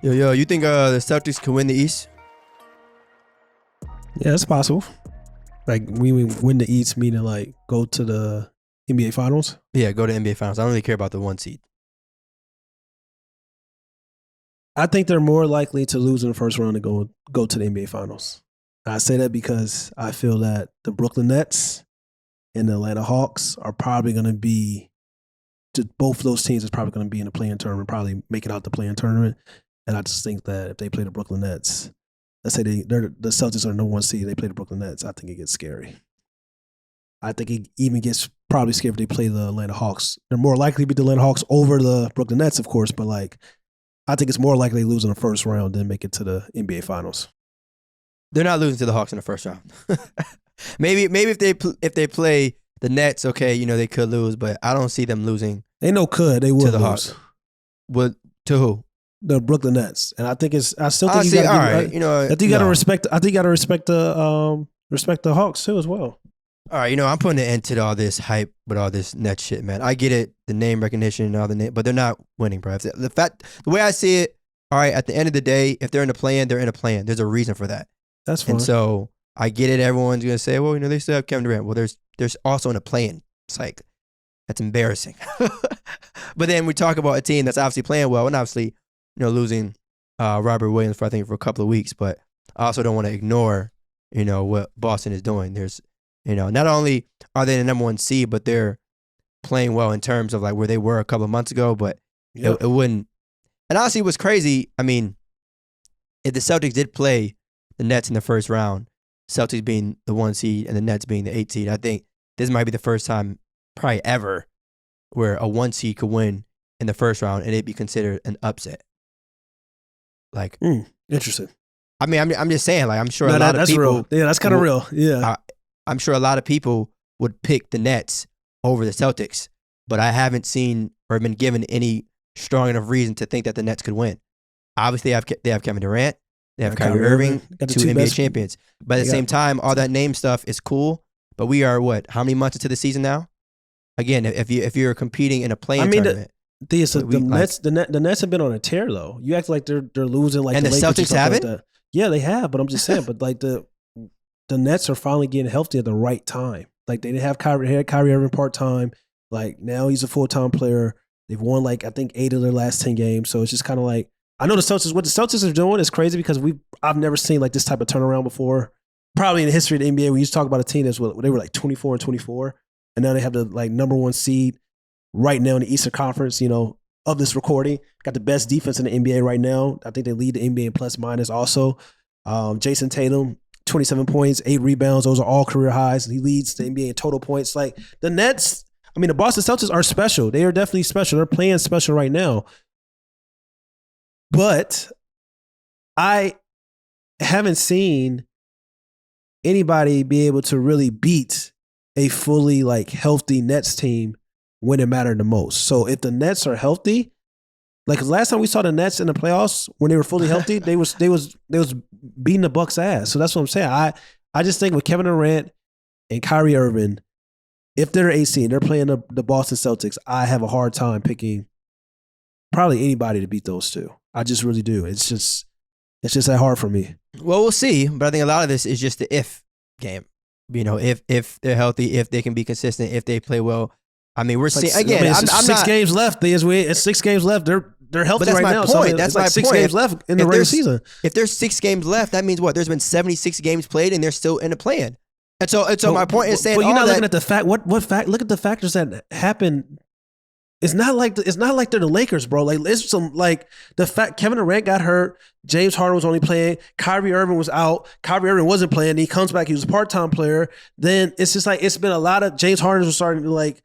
Yo, you think the Celtics can win the East? Yeah, it's possible. Like, we win the East, meaning like go to the NBA Finals? Yeah, go to NBA Finals. I don't really care about the 1 seed. I think they're more likely to lose in the first round and go to the NBA Finals. I say that because I feel that the Brooklyn Nets and the Atlanta Hawks are probably going to be, both of those teams is probably going to be in the play-in tournament, probably make it out the play-in tournament. And I just think that if they play the Brooklyn Nets, let's say the Celtics are the #1 seed, they play the Brooklyn Nets, I think it gets scary. I think it even gets probably scary if they play the Atlanta Hawks. They're more likely to beat the Atlanta Hawks over the Brooklyn Nets, of course, but like, I think it's more likely they lose in the first round than make it to the NBA Finals. They're not losing to the Hawks in the first round. maybe if they play the Nets, okay, you know, they could lose, but I don't see them losing. They could. They would to the lose. Hawks. To who? The Brooklyn Nets, and I think it's. I still think honestly, you got to. Right, you know, I think you got to respect. I think you got to respect the Hawks too as well. All right, you know, I'm putting an end to all this hype with all this net shit, man. I get it, the name recognition and all the name, but they're not winning, bro. The way I see it, all right, at the end of the day, if they're in a play-in, they're in a play-in. There's a reason for that. That's fine. And so I get it. Everyone's gonna say, well, you know, they still have Kevin Durant. Well, there's also in a play-in. It's like, that's embarrassing. But then we talk about a team that's obviously playing well and obviously, you know, losing Robert Williams for a couple of weeks, but I also don't want to ignore, you know, what Boston is doing. There's, you know, not only are they the #1 seed, but they're playing well in terms of like where they were a couple of months ago, but it wouldn't. And honestly, what's crazy, I mean, if the Celtics did play the Nets in the first round, Celtics being the 1 seed and the Nets being the 8 seed, I think this might be the first time probably ever where a 1 seed could win in the first round and it'd be considered an upset. Like, interesting. I mean, I'm just saying, like, I'm sure a lot of people. Real. Yeah, that's kind of real. Yeah. I'm sure a lot of people would pick the Nets over the Celtics, but I haven't seen or been given any strong enough reason to think that the Nets could win. Obviously, they have Kevin Durant, they have Kyrie Irving, two NBA champions. But at the same time, all that name stuff is cool. But we are how many months into the season now? Again, if you're competing in a play-in tournament, the Nets have been on a tear though. You act like they're losing like and the Celtics haven't. Like yeah, they have. But I'm just saying. But like the Nets are finally getting healthy at the right time. Like they didn't have Kyrie Irving part-time. Like now he's a full-time player. They've won like I think 8 of their last 10 games. So it's just kind of like I know what the Celtics are doing is crazy because I've never seen like this type of turnaround before. Probably in the history of the NBA, we used to talk about a team they were like 24-24, and now they have the like #1 seed right now in the Eastern Conference. You know, of this recording, got the best defense in the NBA right now. I think they lead the NBA in plus minus also. Jayson Tatum, 27 points, 8 rebounds. Those are all career highs. He leads the NBA in total points. Like the Nets, I mean, the Boston Celtics are special. They are definitely special. They're playing special right now. But I haven't seen anybody be able to really beat a fully like healthy Nets team when it mattered the most. So if the Nets are healthy, like last time we saw the Nets in the playoffs when they were fully healthy, they was beating the Bucks' ass. So that's what I'm saying. I just think with Kevin Durant and Kyrie Irving, if they're AC and they're playing the Boston Celtics, I have a hard time picking probably anybody to beat those two. I just really do. It's just that hard for me. Well, we'll see. But I think a lot of this is just the if game. You know, if they're healthy, if they can be consistent, if they play well. I mean, we're seeing again. I'm 6 games left. It's 6 games left. They're healthy right now. Point. So that's like my 6 point. games left in the regular season. If there's 6 games left, that means what? There's been 76 games played, and they're still in the play-in. And so my point is saying. But you're not looking at the fact. What fact? Look at the factors that happen. It's not like they're the Lakers, bro. Like it's some like the fact Kevin Durant got hurt, James Harden was only playing, Kyrie Irving was out, Kyrie Irving wasn't playing. He comes back, he was a part-time player. Then it's just like it's been a lot of James Harden was starting to like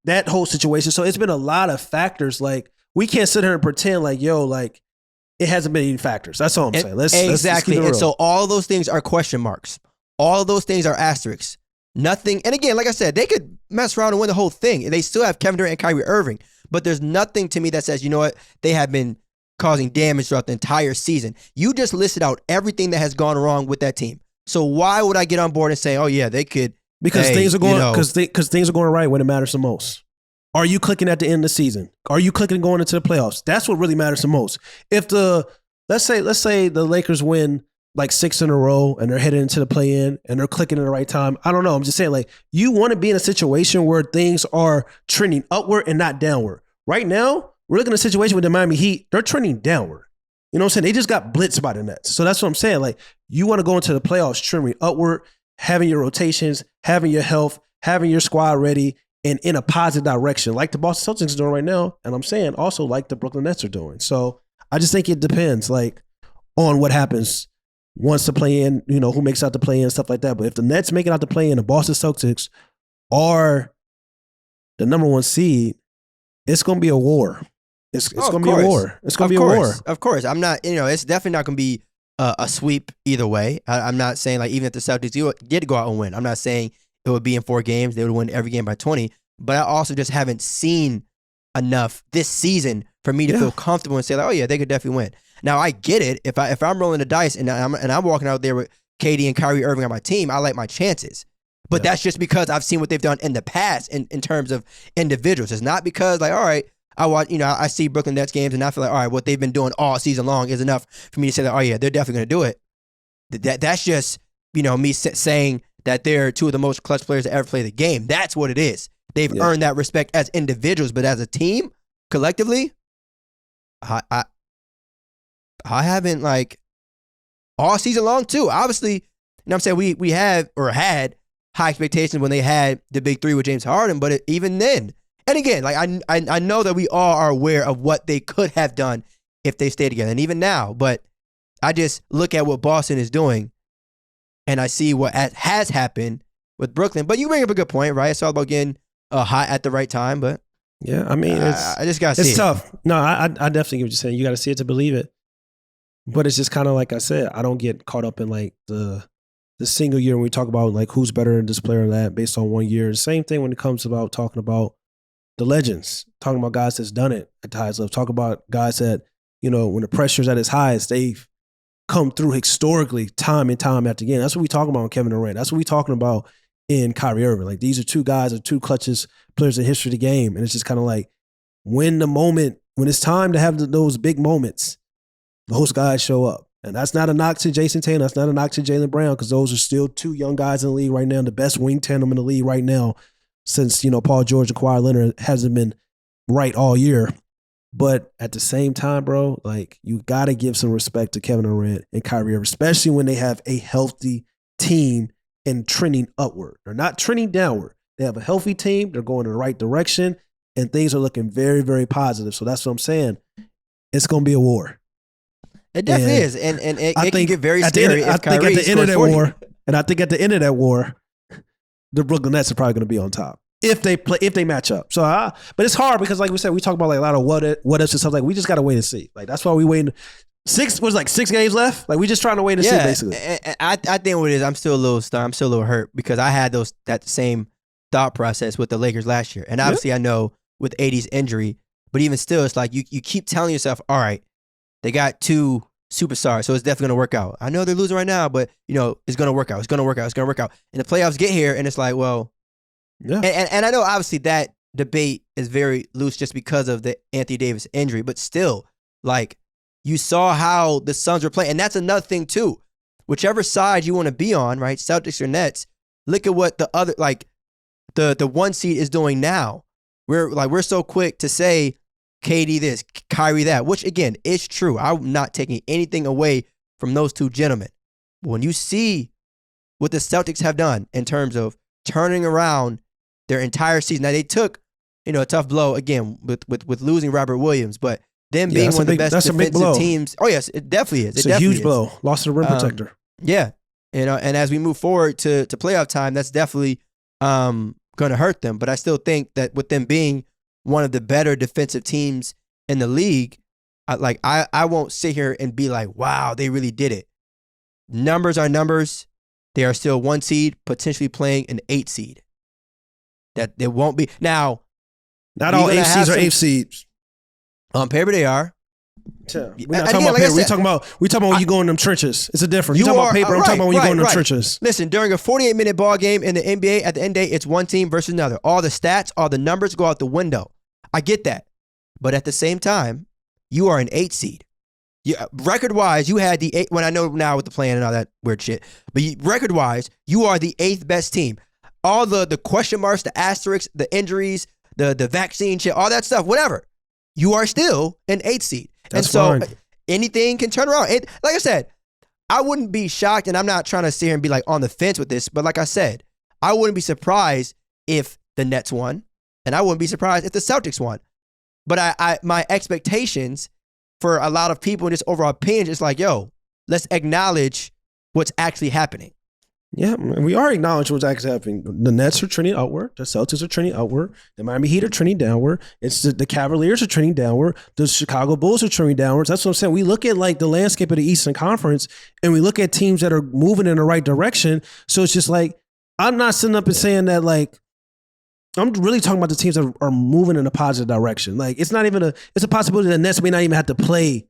that whole situation. So it's been a lot of factors. Like we can't sit here and pretend like like it hasn't been any factors. That's all I'm saying. Exactly. Let's and so all of those things are question marks. All of those things are asterisks. Nothing, and again, like I said, they could mess around and win the whole thing. They still have Kevin Durant and Kyrie Irving, but there's nothing to me that says, you know what, they have been causing damage throughout the entire season. You just listed out everything that has gone wrong with that team. So why would I get on board and say, oh yeah, they could? Because things are going things are going right when it matters the most. Are you clicking at the end of the season? Are you clicking going into the playoffs? That's what really matters the most. If let's say the Lakers win like 6 in a row and they're headed into the play-in and they're clicking at the right time. I don't know. I'm just saying, like, you want to be in a situation where things are trending upward and not downward. Right now, we're looking at a situation with the Miami Heat. They're trending downward. You know what I'm saying? They just got blitzed by the Nets. So that's what I'm saying. Like, you want to go into the playoffs trending upward, having your rotations, having your health, having your squad ready, and in a positive direction, like the Boston Celtics are doing right now. And I'm saying also like the Brooklyn Nets are doing. So I just think it depends, like, on what happens once the play-in, you know, who makes out the play-in, stuff like that. But if the Nets make it out the play-in, the Boston Celtics are the number 1 seed, it's going to be a war. It's going to be a war. It's going to be a war. Of course. I'm not, you know, it's definitely not going to be a sweep either way. I'm not saying, like, even if the Celtics did go out and win, I'm not saying it would be in 4 games. They would win every game by 20. But I also just haven't seen enough this season for me to feel comfortable and say, like, oh, yeah, they could definitely win. Now, I get it. If I'm rolling the dice and I'm walking out there with KD and Kyrie Irving on my team, I like my chances. But that's just because I've seen what they've done in the past in terms of individuals. It's not because, like, all right, I see Brooklyn Nets games and I feel like, all right, what they've been doing all season long is enough for me to say that, oh, yeah, they're definitely going to do it. That's just, you know, me saying that they're 2 of the most clutch players to ever play the game. That's what it is. They've earned that respect as individuals, but as a team, collectively, I haven't, like, all season long too. Obviously, you know what I'm saying, we have or had high expectations when they had the big 3 with James Harden, but even then, and again, like, I know that we all are aware of what they could have done if they stayed together, and even now, but I just look at what Boston is doing, and I see what has happened with Brooklyn. But you bring up a good point, right? It's all about getting hot at the right time, but yeah, I mean, I just got to see it. It's tough. No, I definitely get what you're saying. You got to see it to believe it. But it's just kind of like I said, I don't get caught up in, like, the single year when we talk about, like, who's better than this player or that based on 1 year. Same thing when it comes about talking about the legends, talking about guys that's done it at the highest level, talk about guys that, you know, when the pressure's at its highest, they've come through historically time and time after again. That's what we talking about with Kevin Durant. That's what we talking about in Kyrie Irving. Like, these are 2 guys, or 2 clutchest players in history of the game. And it's just kind of like, when it's time to have those big moments, those guys show up. And that's not a knock to Jayson Tatum. That's not a knock to Jaylen Brown, because those are still 2 young guys in the league right now, the best wing tandem in the league right now, since, you know, Paul George and Kawhi Leonard hasn't been right all year. But at the same time, bro, like, you got to give some respect to Kevin Durant and Kyrie Irving, especially when they have a healthy team and trending upward. They're not trending downward. They have a healthy team. They're going in the right direction, and things are looking very, very positive. So that's what I'm saying. It's going to be a war. It definitely is, and it can get very scary. I think at the end of that war, and I think at the end of that war, the Brooklyn Nets are probably going to be on top if they match up. So, but it's hard because, like we said, we talk about, like, a lot of what ifs and stuff. Like, we just got to wait and see. Like, that's why we waiting. 6 games left. Like, we just trying to wait and see, basically. And I think what it is, I'm still a little stunned. I'm still a little hurt because I had that same thought process with the Lakers last year, and obviously I know with AD's injury, but even still, it's like you keep telling yourself, all right, they got 2 superstars, so it's definitely going to work out. I know they're losing right now, but, you know, it's going to work out. It's going to work out. It's going to work out. And the playoffs get here, and it's like, well, and I know obviously that debate is very loose just because of the Anthony Davis injury, but still, like, you saw how the Suns were playing, and that's another thing too. Whichever side you want to be on, right, Celtics or Nets, look at what the other, like, the 1 seed is doing now. We're so quick to say KD this, Kyrie that, which again is true. I'm not taking anything away from those 2 gentlemen. But when you see what the Celtics have done in terms of turning around their entire season, now they took, you know, a tough blow again with losing Robert Williams, but them being one of the best defensive teams. Oh yes, it definitely is. It's a huge blow. Lost to the rim protector. Yeah, you know, and as we move forward to playoff time, that's definitely going to hurt them. But I still think that with them being one of the better defensive teams in the league, I won't sit here and be like, wow, they really did it. Numbers are numbers. They are still 1 seed, potentially playing an 8 seed. That there won't be. Now, not all 8 seeds are 8 seeds. On paper they are. We're not talking about paper. We talking about when you go in them trenches. It's a difference. You talking about paper. I'm talking about when you go in them trenches. Listen, during a 48-minute ball game in the NBA, at the end of the day, it's one team versus another. All the stats, all the numbers go out the window. I get that. But at the same time, you are an 8 seed. Record-wise, you had the 8, when I know now with the plan and all that weird shit, but record-wise, you are the 8th best team. All the question marks, the asterisks, the injuries, the vaccine shit, all that stuff, whatever. You are still an 8 seed. That's and so fine. Anything can turn around. Like I said, I wouldn't be shocked, and I'm not trying to sit here and be like on the fence with this, but like I said, I wouldn't be surprised if the Nets won, and I wouldn't be surprised if the Celtics won. But my expectations for a lot of people in this overall opinion is like, yo, let's acknowledge what's actually happening. Yeah, we are acknowledging what's actually happening. The Nets are trending outward. The Celtics are trending outward. The Miami Heat are trending downward. It's the Cavaliers are trending downward. The Chicago Bulls are trending downwards. That's what I'm saying. We look at like the landscape of the Eastern Conference, and we look at teams that are moving in the right direction. So it's just like, I'm not sitting up and saying that like, I'm really talking about the teams that are moving in a positive direction. Like it's not even it's a possibility that the Nets may not even have to play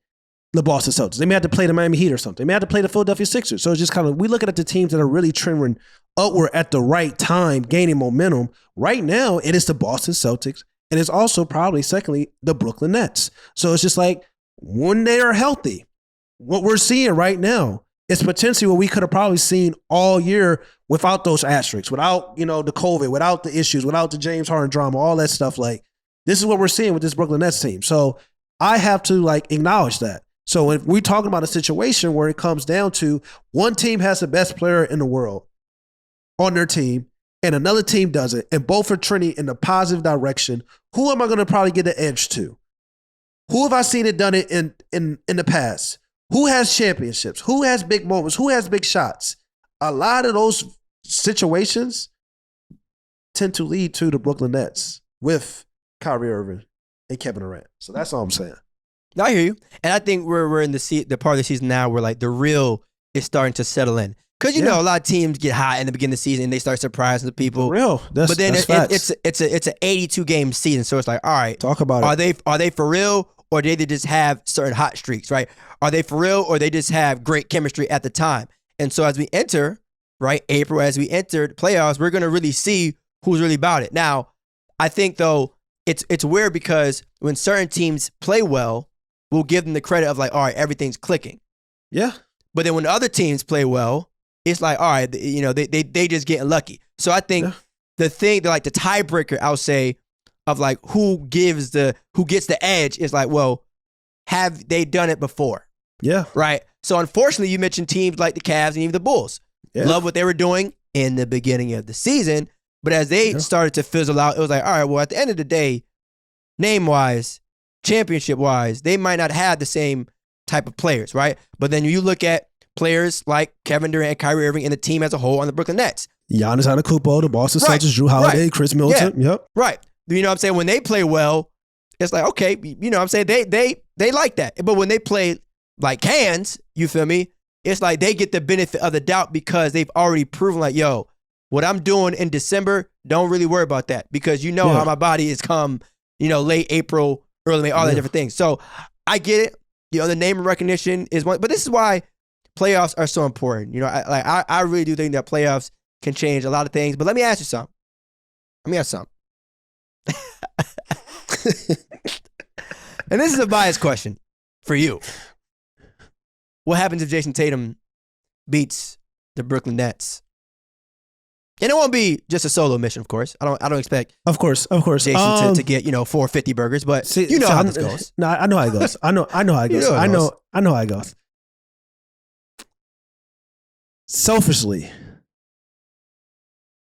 the Boston Celtics. They may have to play the Miami Heat or something. They may have to play the Philadelphia Sixers. So it's just kind of, we looking at the teams that are really trending upward at the right time, gaining momentum. Right now, it is the Boston Celtics, and it's also probably, secondly, the Brooklyn Nets. So it's just like, when they are healthy, what we're seeing right now is potentially what we could have probably seen all year without those asterisks, without, the COVID, without the issues, without the James Harden drama, all that stuff. Like, this is what we're seeing with this Brooklyn Nets team. So I have to acknowledge that. So if we're talking about a situation where it comes down to one team has the best player in the world on their team and another team doesn't, and both are trending in the positive direction, who am I going to probably get the edge to? Who have I seen it done it in the past? Who has championships? Who has big moments? Who has big shots? A lot of those situations tend to lead to the Brooklyn Nets with Kyrie Irving and Kevin Durant. So that's all I'm saying. I hear you. And I think we're in the part of the season now where like the real is starting to settle in. Because you know a lot of teams get hot in the beginning of the season and they start surprising the people. Real. But then it's an 82 game season. So it's like, all right. Talk about it. Are they for real, or do they just have certain hot streaks, right? Are they for real, or they just have great chemistry at the time? And so as we enter, right, April, as we enter the playoffs, we're gonna really see who's really about it. Now, I think though, it's weird because when certain teams play well, we'll give them the credit of like, all right, everything's clicking. Yeah. But then when other teams play well, it's like, all right, they just getting lucky. So I think the thing, like the tiebreaker, I'll say, of like who gets the edge is like, well, have they done it before? Yeah. Right. So unfortunately, you mentioned teams like the Cavs and even the Bulls. Yeah. Love what they were doing in the beginning of the season, but as they started to fizzle out, it was like, all right, well, at the end of the day, name-wise, championship-wise, they might not have the same type of players, right? But then you look at players like Kevin Durant and Kyrie Irving and the team as a whole on the Brooklyn Nets. Giannis Antetokounmpo, the Boston Celtics, Drew Holiday, Chris Middleton. Yeah. Yep. Right. You know what I'm saying? When they play well, it's like, okay, you know what I'm saying? They like that. But when they play like cans, you feel me? It's like they get the benefit of the doubt because they've already proven like, yo, what I'm doing in December, don't really worry about that because you know how my body is come, late April, early May, all that different things. So I get it. The name and recognition is one, but this is why playoffs are so important. I really do think that playoffs can change a lot of things. But let me ask you something. And this is a biased question for you. What happens if Jayson Tatum beats the Brooklyn Nets? And it won't be just a solo mission, of course. I don't expect, of course, Jayson to get 450 burgers, but how this goes. No, I know how it goes. I know how it goes. I know how it goes. Selfishly,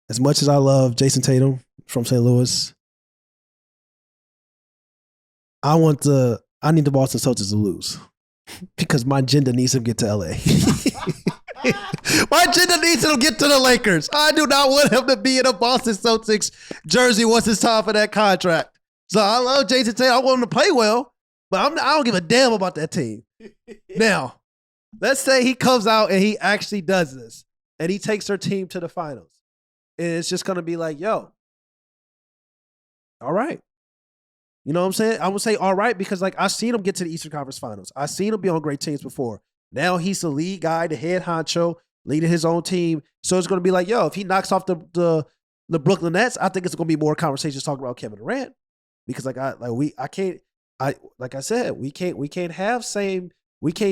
as much as I love Jayson Tatum from St. Louis, I need the Boston Celtics to lose because my agenda needs him to get to LA. My agenda needs him to get to the Lakers. I do not want him to be in a Boston Celtics jersey once it's time for that contract. So I love Jayson Tatum. I want him to play well, but I don't give a damn about that team. Now, let's say he comes out and he actually does this and he takes their team to the finals. And it's just going to be like, yo, all right. You know what I'm saying? I would say all right because like I've seen him get to the Eastern Conference Finals. I've seen him be on great teams before. Now he's the lead guy, the head honcho, leading his own team. So it's going to be like, yo, if he knocks off the Brooklyn Nets, I think it's going to be more conversations talking about Kevin Durant because like I said, we can't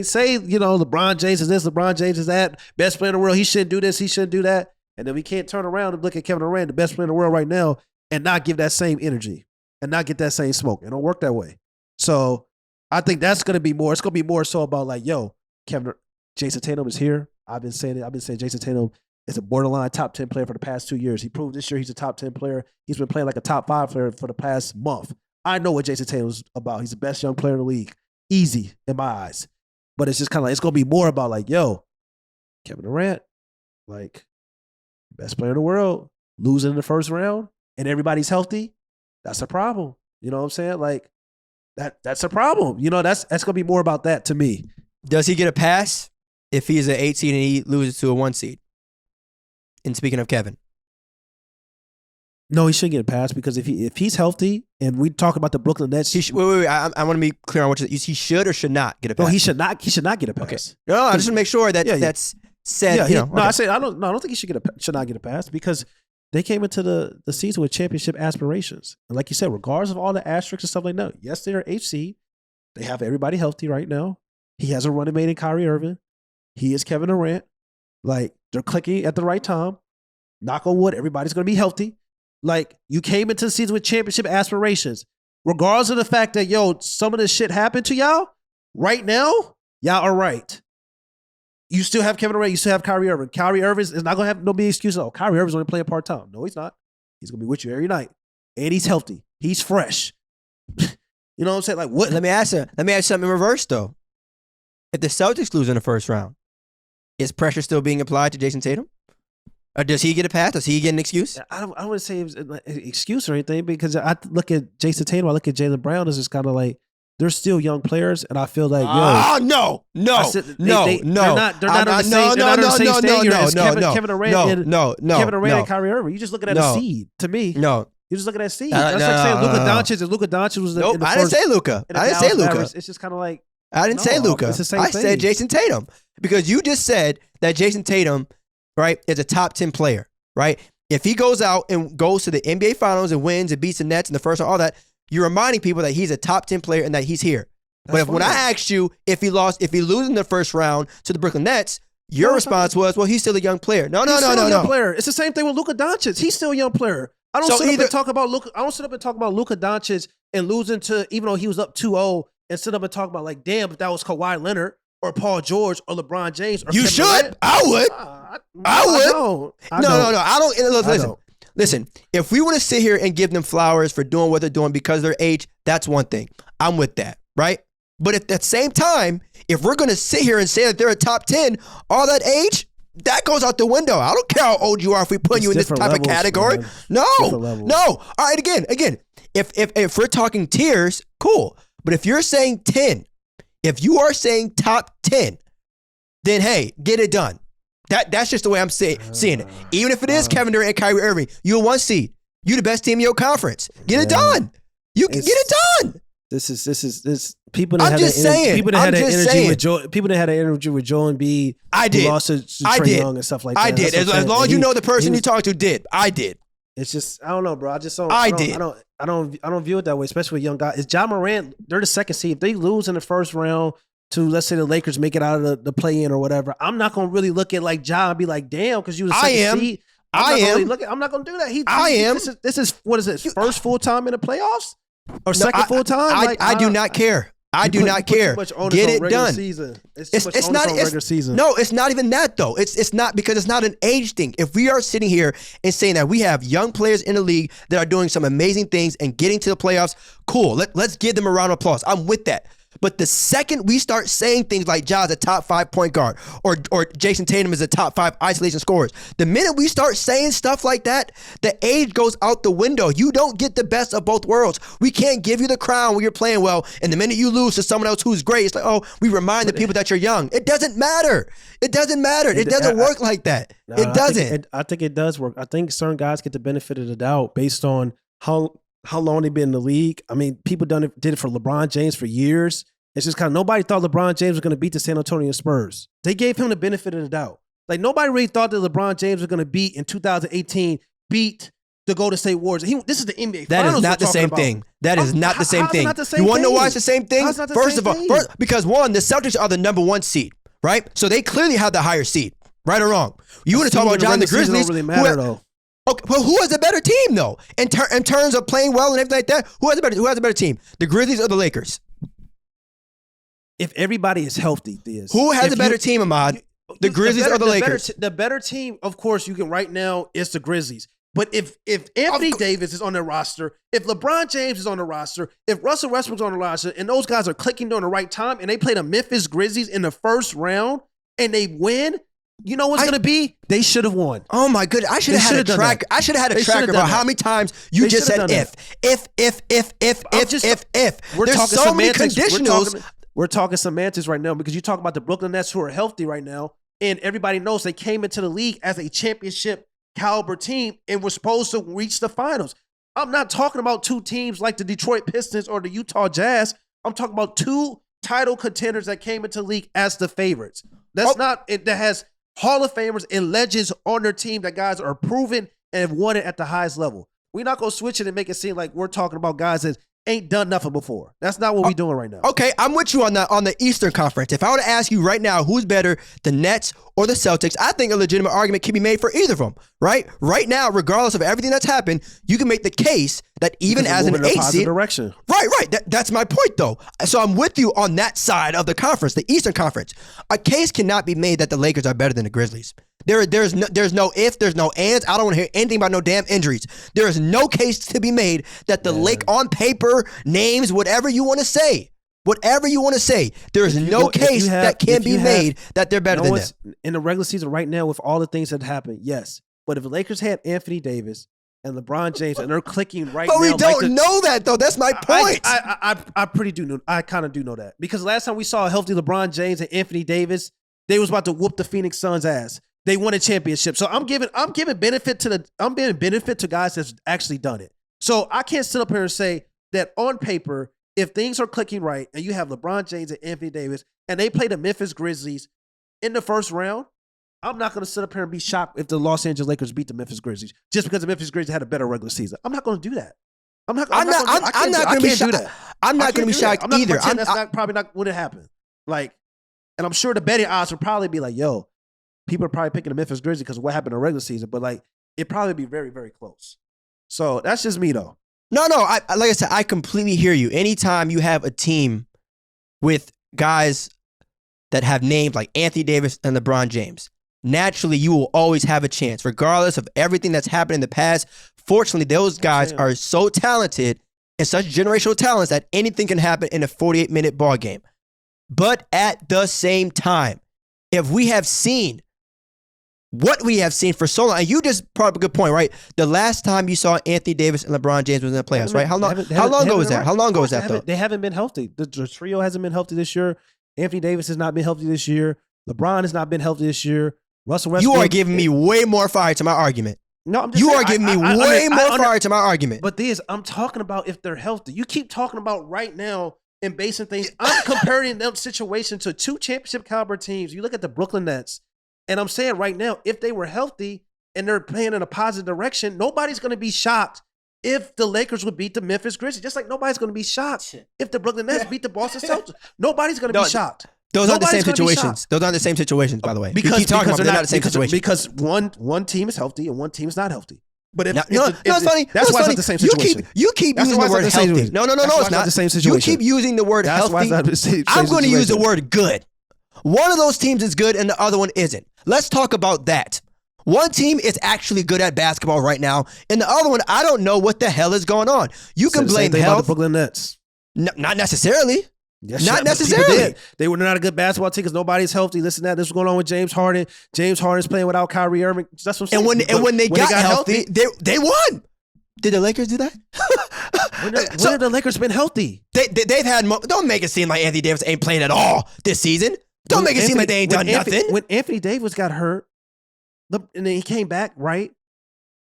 say, you know, LeBron James is this, LeBron James is that, best player in the world. He shouldn't do this, he shouldn't do that. And then we can't turn around and look at Kevin Durant, the best player in the world right now, and not give that same energy and not get that same smoke. It don't work that way. So I think that's going to be more. It's going to be more so about like, yo, Jayson Tatum is here. I've been saying Jayson Tatum is a borderline top 10 player for the past 2 years. He proved this year he's a top 10 player. He's been playing like a top 5 player for the past month. I know what Jayson Tatum's about. He's the best young player in the league. Easy in my eyes. But it's just kind of like, it's going to be more about like, yo, Kevin Durant, like, best player in the world, losing in the first round, and everybody's healthy. That's a problem. You know what I'm saying? Like, that's a problem. You know, that's going to be more about that to me. Does he get a pass if he's an 8 seed and he loses to a 1 seed? And speaking of Kevin. No, he shouldn't get a pass because if he's healthy, and we talk about the Brooklyn Nets. Wait. I want to be clear on what he should or should not get a pass. No, he should not get a pass. Okay. No, I just want to make sure that that's said. Yeah, you know, no, okay. I don't think he should not get a pass because they came into the season with championship aspirations. And like you said, regardless of all the asterisks and stuff like that, yes, they're HC. They have everybody healthy right now. He has a running mate in Kyrie Irving. He is Kevin Durant. Like, they're clicking at the right time. Knock on wood, everybody's going to be healthy. Like, you came into the season with championship aspirations. Regardless of the fact that, yo, some of this shit happened to y'all, right now, y'all are right. You still have Kevin Durant. You still have Kyrie Irving. Kyrie Irving is not going to have no big excuse. Oh, Kyrie Irving's only playing part-time. No, he's not. He's going to be with you every night. And he's healthy. He's fresh. You know what I'm saying? Like, what? Let me ask something in reverse, though. If the Celtics lose in the first round, is pressure still being applied to Jayson Tatum? Or does he get a pass? Does he get an excuse? I wouldn't say it's an excuse or anything because I look at Jayson Tatum, I look at Jaylen Brown as just kind of like, they're still young players, and I feel like, no. They're not on the same stage as Kevin Durant and Kyrie Irving. You just looking at a seed to me. No. You're just looking at a seed. That's like saying Luka Doncic, and Luka Doncic was nope, I didn't say Luka. It's just kind of like, I didn't say Luka. It's the same I thing. said Jayson Tatum because you just said that Jayson Tatum, right, is a top 10 player, right? If he goes out and goes to the NBA Finals and wins and beats the Nets in the first round, all that, you're reminding people that he's a top 10 player and that he's here. But when I asked you if he loses in the first round to the Brooklyn Nets, your response was, well, he's still a young player. No. Player. It's the same thing with Luka Doncic. He's still a young player. I don't sit up and talk about Luka Doncic and losing to, even though he was up 2-0, and sit up and talk about like, damn, if that was Kawhi Leonard or Paul George or LeBron James or you Kevin should. Durant. I would. I would. No. I don't. Listen. If we want to sit here and give them flowers for doing what they're doing because of their age, that's one thing. I'm with that, right? But at the same time, if we're going to sit here and say that they're a top 10, all that age, that goes out the window. I don't care how old you are if we put you in this type of category. Man. No. All right, again. If we're talking tiers, cool. But if you're saying 10, if you are saying top 10, then hey, get it done. That's just the way I'm seeing it. Even if it is Kevin Durant and Kyrie Irving, you're a 1 seed. You the best team in your conference. Get it done. You can get it done. This is people that had that energy with Joel Embiid. I did. Lost to Trae Young and stuff like that. I did. As long as you know the person you talked to did. I did. It's just, I don't know, bro. I don't view it that way, especially with young guys. It's Ja Morant. They're the second seed. If they lose in the first round to, let's say, the Lakers make it out of the play-in or whatever, I'm not going to really look at like Ja and be like, damn, because you the second seed. I'm not going to do that. This is what is it? First full time in the playoffs or second full time? I do not care. I do not care. Get it done. It's not regular season. No, it's not even that though. It's not, because it's not an age thing. If we are sitting here and saying that we have young players in the league that are doing some amazing things and getting to the playoffs, cool. Let's give them a round of applause. I'm with that. But the second we start saying things like Ja's a top 5 point guard or Jayson Tatum is a top 5 isolation scorers, the minute we start saying stuff like that, the age goes out the window. You don't get the best of both worlds. We can't give you the crown when you're playing well, and the minute you lose to someone else who's great, it's like, oh, we remind the people that you're young. It doesn't matter. It doesn't matter. It doesn't work like that. It doesn't. I think it does work. I think certain guys get the benefit of the doubt based on how how long they've been in the league. I mean, people did it for LeBron James for years. It's just kind of nobody thought LeBron James was going to beat the San Antonio Spurs. They gave him the benefit of the doubt. Like nobody really thought that LeBron James was going to beat in 2018, beat the Golden State Warriors. This is the NBA. That Finals is not the same thing. That is not the same thing. You want to know why it's the same thing? First of all, because one, the Celtics are the number 1 seed, right? So they clearly have the higher seed, right or wrong. You want to talk about John the Grizzlies? Don't really matter though. Okay, well, who has a better team though? In terms of playing well and everything like that, who has a better team? The Grizzlies or the Lakers? If everybody is healthy, Theus. Who has a better team, Ahmad? The Grizzlies or the Lakers? The better team, of course, you can right now is the Grizzlies. But if Anthony Davis is on their roster, if LeBron James is on the roster, if Russell Westbrook's on the roster, and those guys are clicking during the right time, and they play the Memphis Grizzlies in the first round, and they win, you know what's going to be? They should have won. Oh my goodness! I should have had a tracker. I should have had a tracker about how many times you just said if. We're There's talking so many semantics. conditionals. We're talking semantics right now because you talk about the Brooklyn Nets who are healthy right now, and everybody knows they came into the league as a championship caliber team and were supposed to reach the finals. I'm not talking about 2 teams like the Detroit Pistons or the Utah Jazz. I'm talking about 2 title contenders that came into the league as the favorites. That's not it. That has Hall of Famers and legends on their team that guys are proven and have won it at the highest level. We're not going to switch it and make it seem like we're talking about guys that ain't done nothing before. That's not what we're doing right now. Okay, I'm with you on the Eastern Conference. If I were to ask you right now who's better, the Nets or the Celtics, I think a legitimate argument can be made for either of them, right? Right now, regardless of everything that's happened, you can make the case that even as an 8 seed, direction. Right. That's my point, though. So I'm with you on that side of the conference, the Eastern Conference. A case cannot be made that the Lakers are better than the Grizzlies. There's no if, there's no ands. I don't want to hear anything about no damn injuries. There is no case to be made that the Lake on paper, names, whatever you want to say. Whatever you want to say, there is no case that can be made that they're better than them. In the regular season right now with all the things that happened, yes. But if the Lakers had Anthony Davis and LeBron James and they're clicking right now. But we don't know that, though. That's my point. I pretty do know. I kind of do know that. Because last time we saw a healthy LeBron James and Anthony Davis, they was about to whoop the Phoenix Suns' ass. They won a championship. So I'm giving benefit to guys that's actually done it. So I can't sit up here and say that on paper, if things are clicking right and you have LeBron James and Anthony Davis and they play the Memphis Grizzlies in the first round, I'm not going to sit up here and be shocked if the Los Angeles Lakers beat the Memphis Grizzlies just because the Memphis Grizzlies had a better regular season. I'm not going to do that. I'm not going to be shocked. I'm not going to be shocked either. That's probably not what happened. Like, and I'm sure the betting odds would probably be like, yo, people are probably picking the Memphis Grizzlies because of what happened in the regular season, but like, it'd probably be very, very close. So that's just me though. No. Like I said, I completely hear you. Anytime you have a team with guys that have names like Anthony Davis and LeBron James, naturally you will always have a chance, regardless of everything that's happened in the past. Fortunately, those guys are so talented and such generational talents that anything can happen in a 48-minute ball game. But at the same time, if we have seen what we have seen for so long, and you just brought up a good point, right? The last time you saw Anthony Davis and LeBron James was in the playoffs, right? How long ago was that? How long ago was that, though? They haven't been healthy. The trio hasn't been healthy this year. Anthony Davis has not been healthy this year. LeBron has not been healthy this year. Russell Westbrook. You are giving me way more fire to my argument. No, I'm just you saying, are giving me way more fire to my argument. But I'm talking about if they're healthy. You keep talking about right now and basing things. I'm comparing them situation to 2 championship caliber teams. You look at the Brooklyn Nets. And I'm saying right now, if they were healthy and they're playing in a positive direction, nobody's going to be shocked if the Lakers would beat the Memphis Grizzlies. Just like nobody's going to be shocked if the Brooklyn Nets beat the Boston Celtics. Nobody's going to be shocked. Those aren't the same situations. Those aren't the same situations, by the way. Because they're not the same situation. Because one team is healthy and one team is not healthy. But if it's funny. That's why it's not the same situation. You keep using the word healthy. No, it's not the same situation. You keep using the word healthy. I'm going to use the word good. One of those teams is good and the other one isn't. Let's talk about that. One team is actually good at basketball right now, and the other one, I don't know what the hell is going on. You can blame health. About the Brooklyn Nets. No, not necessarily. Yes, not necessarily. They were not a good basketball team because nobody's healthy. Listen to that. This is going on with James Harden. James Harden's playing without Kyrie Irving. That's what I'm saying. And when they got healthy, they won. Did the Lakers do that? When have the Lakers been healthy? They've had. Don't make it seem like Anthony Davis ain't playing at all this season. Don't make it seem like they ain't done nothing. When Anthony Davis got hurt, and then he came back, right?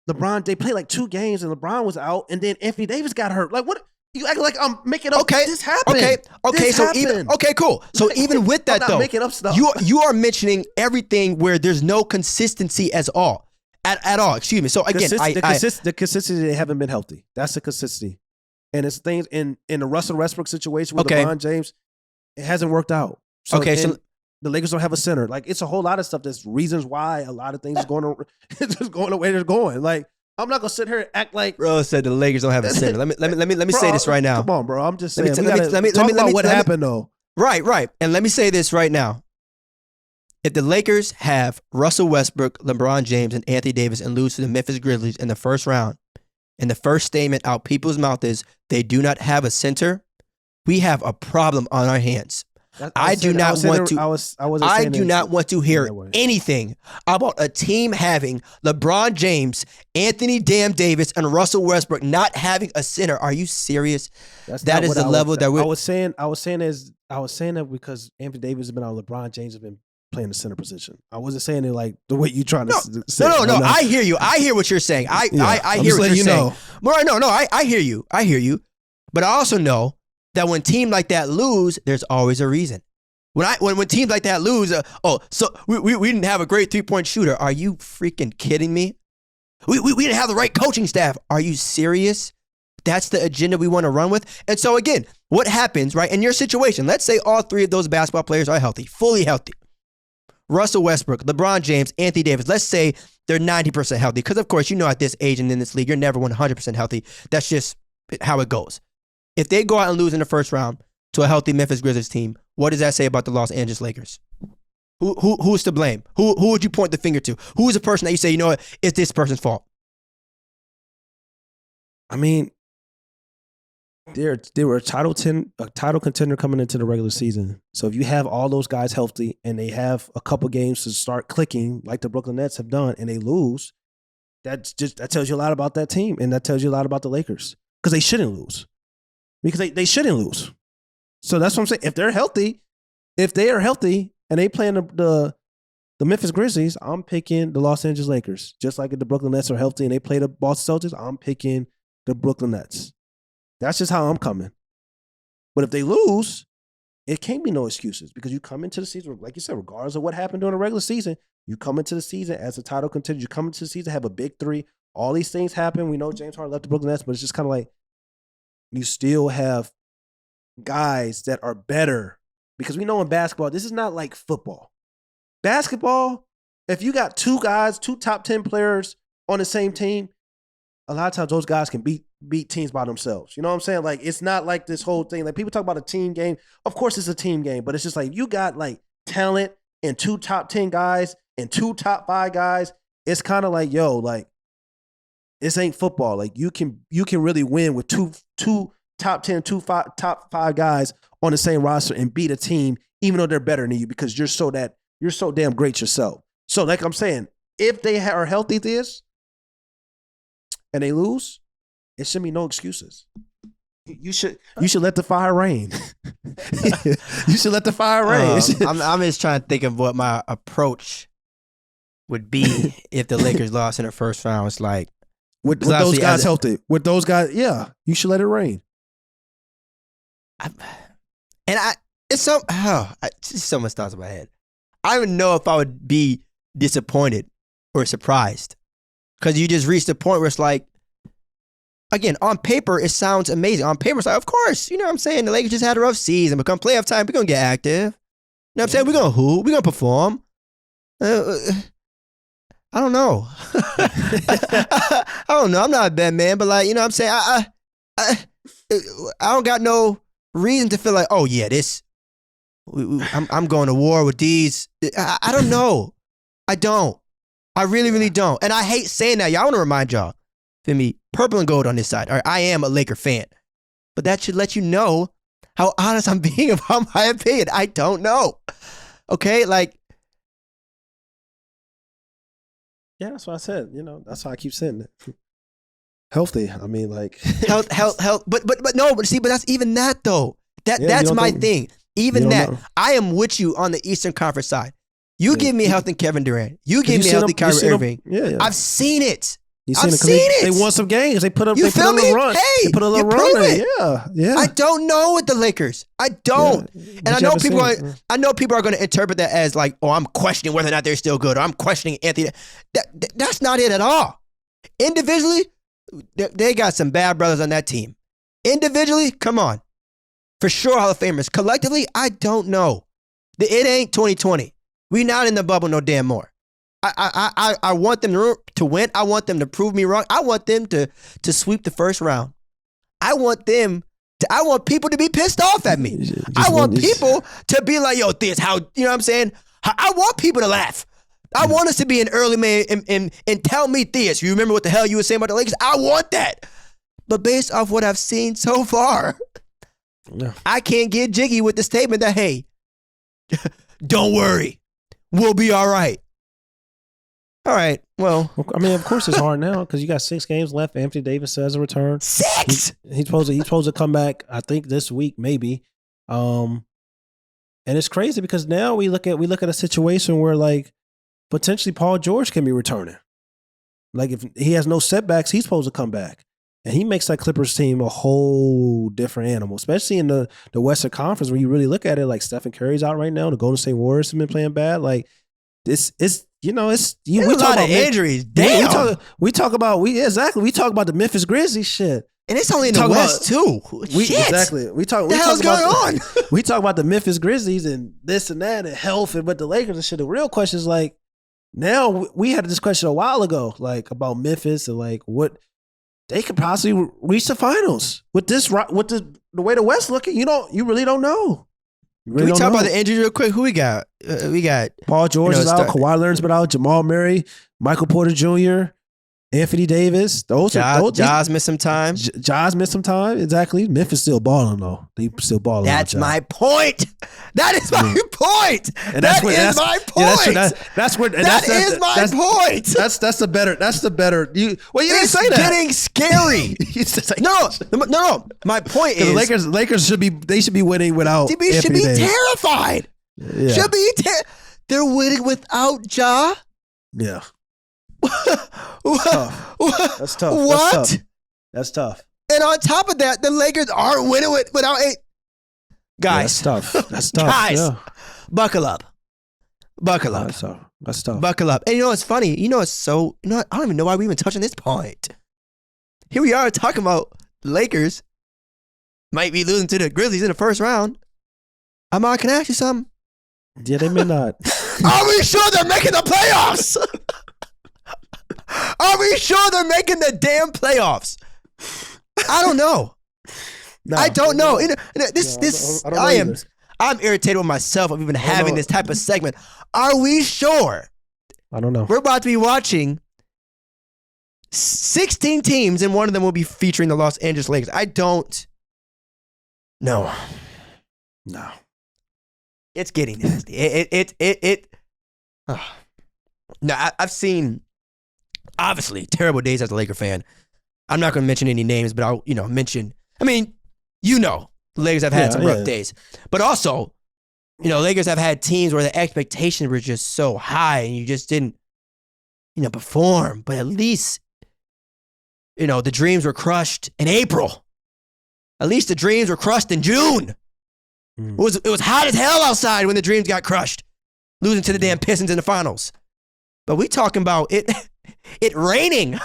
LeBron, they played like 2 games and LeBron was out, and then Anthony Davis got hurt. Like, what? You act like I'm making up. Okay. This happened. Okay. This So happened. cool. So even with that, I'm not though, making up stuff. you are mentioning everything where there's no consistency at all. Excuse me. So again, the consistency, they haven't been healthy. That's the consistency. And it's things in the Russell Westbrook situation with LeBron James, it hasn't worked out. So the Lakers don't have a center. Like, it's a whole lot of stuff. There's reasons why a lot of things is going just going the way they're going. Like, I'm not gonna sit here and act like bro said the Lakers don't have a center. Let me say this right now. Come on, bro. I'm just saying. Let me Talk about what happened though. Right. And let me say this right now. If the Lakers have Russell Westbrook, LeBron James, and Anthony Davis and lose to the Memphis Grizzlies in the first round, and the first statement out people's mouth is they do not have a center, we have a problem on our hands. I do not want to hear anything about a team having LeBron James, Anthony Damn Davis, and Russell Westbrook not having a center. Are you serious? That is the level that we're. I was saying that because Anthony Davis has been out, LeBron James has been playing the center position. I wasn't saying it like the way you trying to say. No. I hear you. I hear what you're saying. I hear what you're saying. I hear you. I hear you. But I also know that when teams like that lose, there's always a reason. When teams like that lose, so we didn't have a great 3-point shooter. Are you freaking kidding me? We didn't have the right coaching staff. Are you serious? That's the agenda we want to run with. And so again, what happens, right, in your situation? Let's say all 3 of those basketball players are healthy, fully healthy. Russell Westbrook, LeBron James, Anthony Davis. Let's say they're 90% healthy. Because of course, at this age and in this league, you're never 100% healthy. That's just how it goes. If they go out and lose in the first round to a healthy Memphis Grizzlies team, what does that say about the Los Angeles Lakers? Who's to blame? Who would you point the finger to? Who is the person that you say, it's this person's fault? I mean, they were a title contender coming into the regular season. So if you have all those guys healthy and they have a couple games to start clicking like the Brooklyn Nets have done and they lose, that tells you a lot about that team, and that tells you a lot about the Lakers, because they shouldn't lose. Because they shouldn't lose. So that's what I'm saying. If they are healthy and they playing the Memphis Grizzlies, I'm picking the Los Angeles Lakers. Just like if the Brooklyn Nets are healthy and they play the Boston Celtics, I'm picking the Brooklyn Nets. That's just how I'm coming. But if they lose, it can't be no excuses, because you come into the season, like you said, regardless of what happened during the regular season, you come into the season as a title contender. You come into the season, have a big 3. All these things happen. We know James Harden left the Brooklyn Nets, but it's just kind of like you still have guys that are better, because we know in basketball, this is not like football. Basketball, if you got 2 guys, 2 top 10 players on the same team, a lot of times those guys can beat teams by themselves. You know what I'm saying? Like, it's not like this whole thing. Like, people talk about a team game. Of course it's a team game, but it's just like you got like talent and 2 top 10 guys and 2 top 5 guys. It's kind of like, like, this ain't football. Like, you can really win with two top 10, top 5 guys on the same roster and beat a team, even though they're better than you, because you're so damn great yourself. So, like I'm saying, if they are healthy and they lose, it should be no excuses. You should let the fire rain. You should let the fire rain. I'm just trying to think of what my approach would be if the Lakers lost in the first round. It's like, with those guys healthy. With those guys, yeah, you should let it rain. It's so much thoughts in my head. I don't know if I would be disappointed or surprised, because you just reached the point where it's like, again, on paper, it sounds amazing. On paper, it's like, of course, you know what I'm saying? The Lakers just had a rough season. But come playoff time, we're going to get active. You know what I'm saying? We're going to hoop. We're going to perform. I don't know. I don't know. I'm not a bad man, but like, you know what I'm saying? I don't got no reason to feel like, oh yeah, I'm going to war with these. I don't know. I don't. I really, really don't. And I hate saying that. Y'all want to remind y'all, feel me, purple and gold on this side. All right, I am a Laker fan. But that should let you know how honest I'm being about my opinion. I don't know. Okay, like. Yeah, that's what I said. You know, that's why I keep saying it. Healthy. I mean, like health. But that's even that though. That's my thing. Even that. I am with you on the Eastern Conference side. You give me healthy Kevin Durant. You give me healthy Kyrie Irving. Yeah. I've seen it. I've seen it. They won some games. They put up. You they put feel up me? a run. Hey, they put a little you run. prove In. it. Yeah. I don't know with the Lakers. I don't. Yeah. And I know people are going to interpret that as like, oh, I'm questioning whether or not they're still good, or I'm questioning Anthony. That's not it at all. Individually, they got some bad brothers on that team. Individually, come on. For sure, Hall of Famers. Collectively, I don't know. It ain't 2020. We not in the bubble no damn more. I want them to win. I want them to prove me wrong. I want them to sweep the first round. I want people to be pissed off at me. I want people to be like, yo, Theus, how, you know what I'm saying? I want people to laugh. I want us to be in early May and tell me, Theus, you remember what the hell you were saying about the Lakers? I want that. But based off what I've seen so far, I can't get jiggy with the statement that, hey, don't worry, we'll be all right. All right, well. I mean, of course it's hard now because you got 6 games left. Anthony Davis has a return. 6? He's supposed to come back, I think, this week, maybe. And it's crazy because now we look at a situation where, like, potentially Paul George can be returning. Like, if he has no setbacks, he's supposed to come back. And he makes that Clippers team a whole different animal, especially in the Western Conference when you really look at it. Like, Stephen Curry's out right now. The Golden State Warriors have been playing bad. Like, this is, you know, it's we talk talk about injuries. Damn. We talk about the Memphis Grizzlies shit. And it's only in the West too. Exactly. We talk hell's going on? We talk about the Memphis Grizzlies and this and that and health and but the Lakers and shit. The real question is like, now we had this question a while ago, like about Memphis and like what they could possibly reach the finals with this with the way the West looking. You really don't know. Can we talk about the injuries real quick? Who we got? We got Paul George is out. Kawhi Leonard's been out. Jamal Murray, Michael Porter Jr., Anthony Davis. Jaws missed some time. Jaws missed some time. Exactly. Memphis still balling though. They still balling. That's my point. That is my point. And that's my point. That's my point. That's the better. You didn't say that. Getting scary. No. My point is the Lakers should be winning without. They should be terrified. Yeah. Should be. They're winning without Ja. Yeah. That's tough. What? That's tough. And on top of that, the Lakers aren't winning without a guys. Yeah, that's tough. Guys, yeah. Buckle up. That's tough. Buckle up. And you know what's funny? I don't even know why we even touching this point. Here we are talking about the Lakers might be losing to the Grizzlies in the first round. Ahmad, can I ask you something? Yeah, they may not. Are we sure they're making the playoffs? Are we sure they're making the damn playoffs? I don't know. No, I don't know. I'm irritated with myself of even having this type of segment. Are we sure? I don't know. We're about to be watching 16 teams, and one of them will be featuring the Los Angeles Lakers. I don't know. No. It's getting nasty. No, I've seen, obviously, terrible days as a Laker fan. I'm not going to mention any names, but I'll, mention, the Lakers have had some rough days. But also, Lakers have had teams where the expectations were just so high and you just didn't, perform. But at least, the dreams were crushed in April. At least the dreams were crushed in June. It was hot as hell outside when the dreams got crushed, losing to the damn Pistons in the finals. But we talking about it raining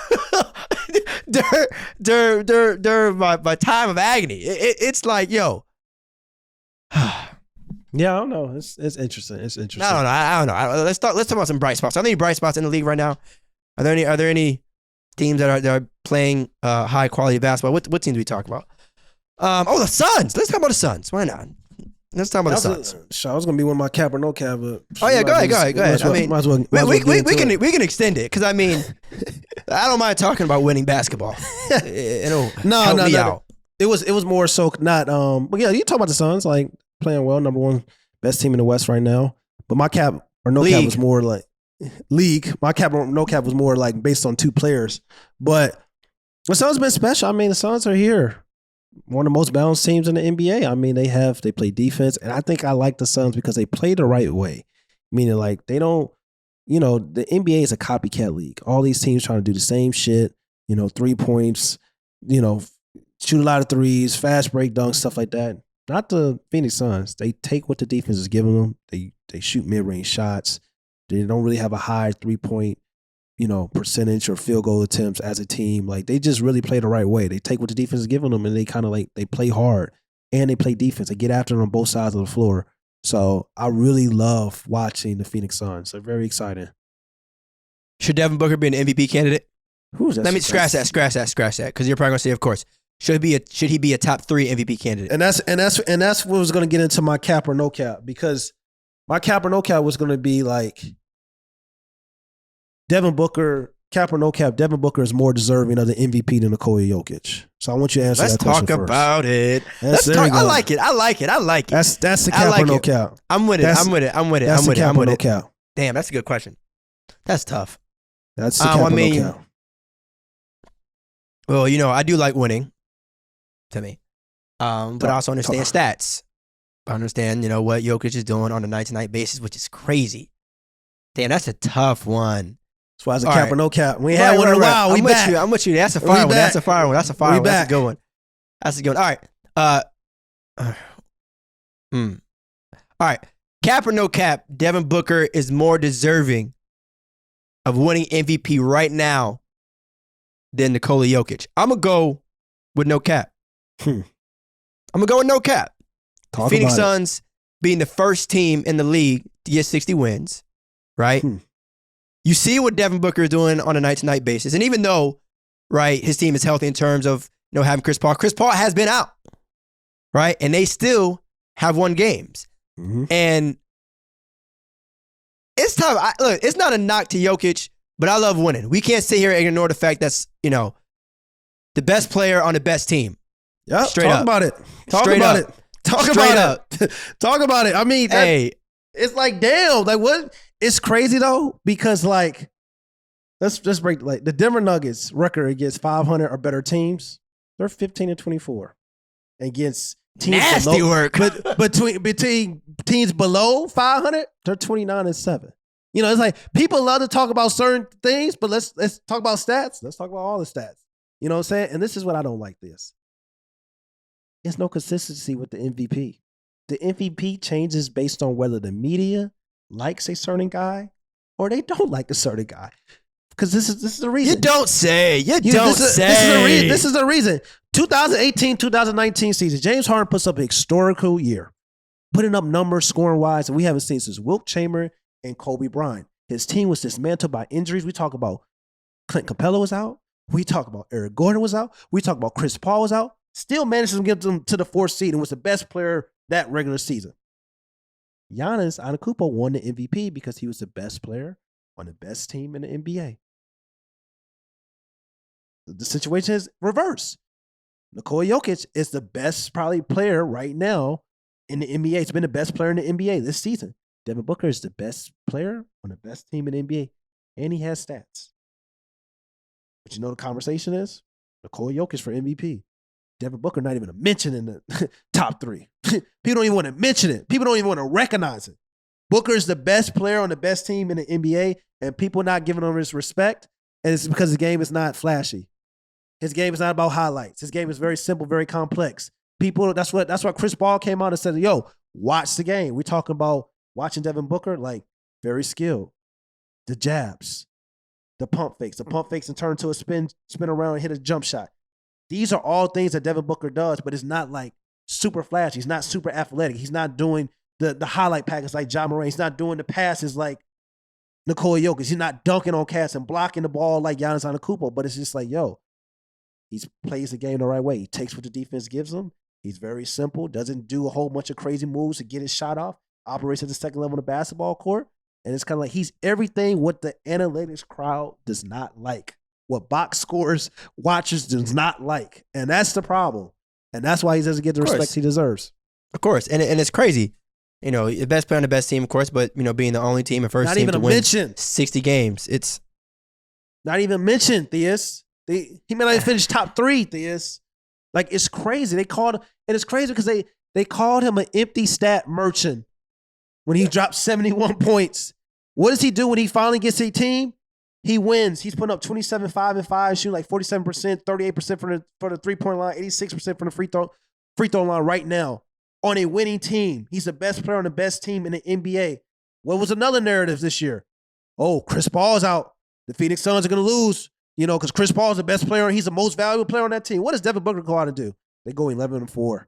during my time of agony. It's like, yo. Yeah, I don't know. It's interesting. It's interesting. I don't know. Let's talk about some bright spots. Are there any bright spots in the league right now? Are there any teams that are playing high quality basketball? What teams do we talk about? The Suns. Let's talk about the Suns. Why not? Let's talk about the Suns. I was gonna be one of my cap or no cap, but go ahead. We can extend it because I don't mind talking about winning basketball. It'll help me out. It was more so not. But yeah, you talk about the Suns like playing well, number one best team in the West right now. But my cap or no cap was more like league. My cap or no cap was more like based on two players. But the Suns been special. The Suns are here. One of the most balanced teams in the NBA. They play defense, and I think I like the Suns because they play the right way. Meaning, like, they don't you know, the NBA is a copycat league. All these teams trying to do the same shit, you know, 3 points, you know, shoot a lot of threes, fast break dunks, stuff like that. Not the Phoenix Suns. They take what the defense is giving them. They shoot mid-range shots. They don't really have a high 3-point, you know, percentage or field goal attempts as a team. Like, they just really play the right way. They take what the defense is giving them, and they kind of like, they play hard and they play defense. They get after them on both sides of the floor. So I really love watching the Phoenix Suns. They're very exciting. Should Devin Booker be an MVP candidate? Who's that? Let me scratch that, because you're probably gonna say, of course. Should he be a top 3 MVP candidate? And that's what was gonna get into my cap or no cap, because my cap or no cap was gonna be like Devin Booker, cap or no cap, Devin Booker is more deserving of the MVP than Nikola Jokic. So I want you to answer that question first. Let's talk about it. I like it. That's the cap or no cap. I'm with it. That's the cap or no cap. Damn, that's a good question. That's tough. That's the cap or no cap. Well, you know, I do like winning, to me. But I also understand stats. I understand, you know, what Jokic is doing on a night-to-night basis, which is crazy. Damn, that's a tough one. That's why it's a cap or no cap. We ain't had one in a while. I'm with you. That's a fire one. That's a fire one. That's a good one. That's a good one. All right. All right. Cap or no cap, Devin Booker is more deserving of winning MVP right now than Nikola Jokic. I'm going to go with no cap. I'm going to go with no cap. Phoenix Suns being the first team in the league to get 60 wins, right? You see what Devin Booker is doing on a night-to-night basis. And even though, right, his team is healthy in terms of, you know, having Chris Paul has been out, right? And they still have won games. And it's tough. Look, it's not a knock to Jokic, but I love winning. We can't sit here and ignore the fact that's, you know, the best player on the best team. Yeah, straight up. About it. Talk about it. I mean, it's like, damn, like what? It's crazy though, because like, let's break, like the Denver Nuggets record against 500 or better teams. They're 15-24 against teams nasty below, work. But between teams below 500, they're 29-7. You know, it's like people love to talk about certain things, but let's talk about stats. Let's talk about all the stats. You know what I'm saying? And this is what I don't like this. There's no consistency with the MVP. The MVP changes based on whether the media likes a certain guy or they don't like a certain guy. Because this is the reason. You don't say. This is the reason. 2018-2019 season, James Harden puts up an historical year, putting up numbers scoring-wise that we haven't seen since Wilt Chamberlain and Kobe Bryant. His team was dismantled by injuries. We talk about Clint Capella was out. We talk about Eric Gordon was out. We talk about Chris Paul was out. Still managed to get them to the 4th seed and was the best player that regular season. Giannis Antetokounmpo won the MVP because he was the best player on the best team in the NBA. The situation is reverse. Nikola Jokic is the best probably player right now in the NBA. He's been the best player in the NBA this season. Devin Booker is the best player on the best team in the NBA, and he has stats. But you know the conversation is? Nikola Jokic for MVP. Devin Booker not even a mention in the top 3. People don't even want to mention it. People don't even want to recognize it. Booker is the best player on the best team in the NBA, and people not giving him his respect, and it's because his game is not flashy. His game is not about highlights. His game is very simple, very complex. People, that's why Chris Paul came out and said, yo, watch the game. We're talking about watching Devin Booker, like, very skilled. The jabs, the pump fakes and turn to a spin around and hit a jump shot. These are all things that Devin Booker does, but it's not like super flashy. He's not super athletic. He's not doing the highlight package like Ja Morant. He's not doing the passes like Nikola Jokic. He's not dunking on cats and blocking the ball like Giannis Antetokounmpo. But it's just like, yo, he plays the game the right way. He takes what the defense gives him. He's very simple, doesn't do a whole bunch of crazy moves to get his shot off, operates at the second level of the basketball court. And it's kind of like he's everything what the analytics crowd does not like. What box scores watchers does not like. And that's the problem. And that's why he doesn't get the respect he deserves. Of course. And it's crazy. You know, the best player on the best team, of course, but, you know, being the only team and first team to win 60 games. It's not even mentioned, Theus. He may not even finish top 3, Theus. Like, it's crazy. And it's crazy because they called him an empty stat merchant when he dropped 71 points What does he do when he finally gets a team? He wins. He's putting up 27, 5 and 5, shooting like 47%, 38% for the 3-point line, 86% from the free throw line right now on a winning team. He's the best player on the best team in the NBA. What was another narrative this year? Oh, Chris Paul's out. The Phoenix Suns are going to lose, because Chris Paul's the best player and he's the most valuable player on that team. What does Devin Booker go out and do? They go 11-4.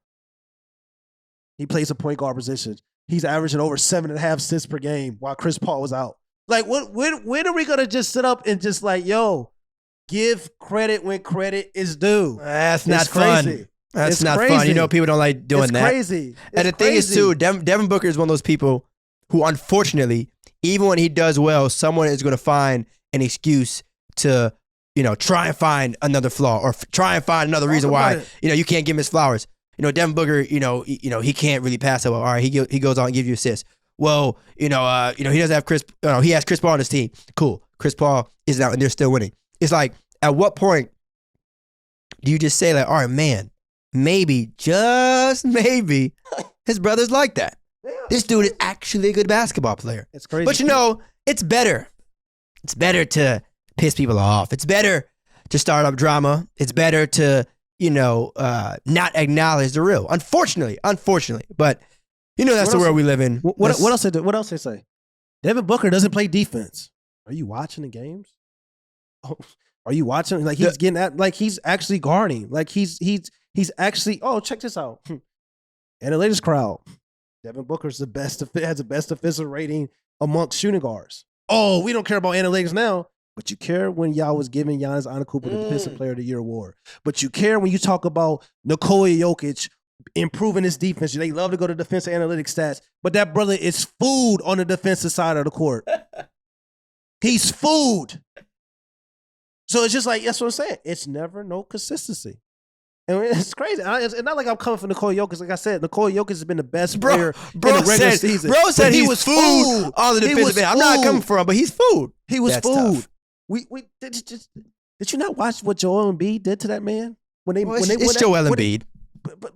He plays a point guard position. He's averaging over 7.5 assists per game while Chris Paul was out. Like, when are we going to just sit up and just like, give credit when credit is due? That's not fun. That's not fun. People don't like doing that. It's crazy. And the thing is, too, Devin Booker is one of those people who, unfortunately, even when he does well, someone is going to find an excuse to, try and find another flaw or try and find another reason why, you can't give him his flowers. Devin Booker, he can't really pass it well. All right, he goes on and gives you assists. Well, he doesn't have he has Chris Paul on his team. Cool. Chris Paul is out and they're still winning. It's like, at what point do you just say like, all right, man, maybe, just maybe, his brother's like that. This dude is actually a good basketball player. It's crazy. But it's better. It's better to piss people off. It's better to start up drama. It's better to, not acknowledge the real. Unfortunately. But that's the world we live in. What else they say? Devin Booker doesn't play defense. Are you watching the games? Oh, are you watching? Like he's getting at, like he's actually guarding. Like he's actually. Oh, check this out. Analytics crowd. Devin Booker's has the best offensive rating amongst shooting guards. Oh, we don't care about analytics now, but you care when y'all was giving Giannis Antetokounmpo the Defensive Player of the Year award. But you care when you talk about Nikola Jokic improving his defense. They love to go to defensive analytics stats, but that brother is food on the defensive side of the court. He's food. So it's just like, that's what I'm saying. It's never no consistency. And it's crazy. It's not like I'm coming for Nikola Jokic. Like I said, Nikola Jokic has been the best player in the regular season. Bro said he was food on the defensive end. I'm not coming for him, but he's food. He was That's food. Tough. Did you not watch what Joel Embiid did to that man? It's Joel Embiid.